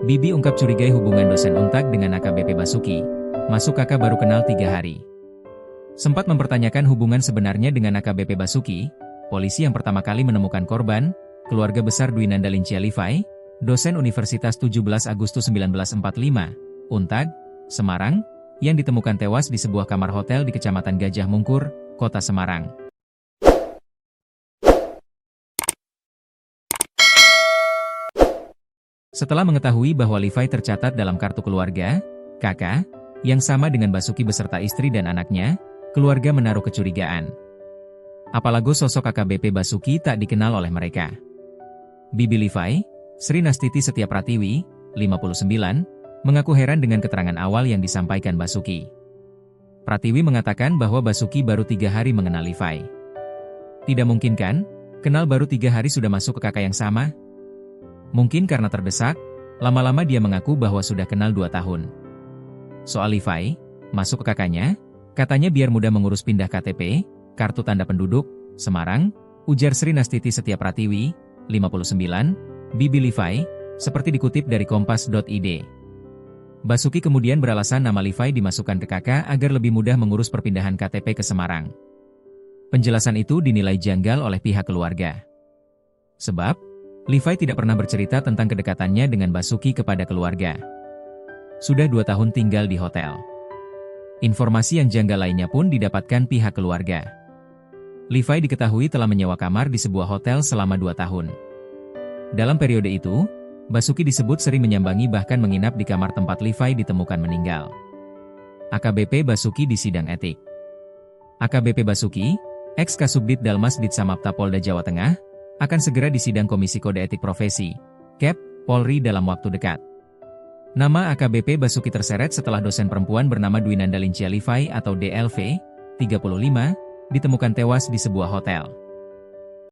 Bibi ungkap curigai hubungan dosen Untak dengan AKBP Basuki. Masuk kakak baru kenal 3 hari. Sempat mempertanyakan hubungan sebenarnya dengan AKBP Basuki, polisi yang pertama kali menemukan korban, keluarga besar Dwi Nanda Lincia Levi, dosen Universitas 17 Agustus 1945, Untag, Semarang, yang ditemukan tewas di sebuah kamar hotel di Kecamatan Gajah Mungkur, Kota Semarang. Setelah mengetahui bahwa Levi tercatat dalam kartu keluarga, KK, yang sama dengan Basuki beserta istri dan anaknya, keluarga menaruh kecurigaan. Apalagi sosok AKBP Basuki tak dikenal oleh mereka. Bibi Levi, Sri Nastiti Setia Pratiwi, 59, mengaku heran dengan keterangan awal yang disampaikan Basuki. Pratiwi mengatakan bahwa Basuki baru 3 hari mengenal Levi. Tidak mungkin kan? Kenal baru 3 hari sudah masuk ke kakak yang sama? Mungkin karena terdesak, lama-lama dia mengaku bahwa sudah kenal 2 tahun. Soal Levi, masuk ke kakaknya, katanya biar mudah mengurus pindah KTP, kartu tanda penduduk, Semarang, ujar Sri Nastiti Setia Pratiwi, 59, Bibi Levi, seperti dikutip dari kompas.id. Basuki kemudian beralasan nama Levi dimasukkan ke kakak agar lebih mudah mengurus perpindahan KTP ke Semarang. Penjelasan itu dinilai janggal oleh pihak keluarga. Sebab, Levi tidak pernah bercerita tentang kedekatannya dengan Basuki kepada keluarga. Sudah 2 tahun tinggal di hotel. Informasi yang janggal lainnya pun didapatkan pihak keluarga. Levi diketahui telah menyewa kamar di sebuah hotel selama 2 tahun. Dalam periode itu, Basuki disebut sering menyambangi bahkan menginap di kamar tempat Levi ditemukan meninggal. AKBP Basuki di sidang etik. AKBP Basuki, ex-Kasubdit Dalmas Ditsamapta Polda Jawa Tengah, akan segera disidang Komisi Kode Etik Profesi, KEP, Polri dalam waktu dekat. Nama AKBP Basuki terseret setelah dosen perempuan bernama Dwi Nanda Lincia Levi atau DLV, 35, ditemukan tewas di sebuah hotel.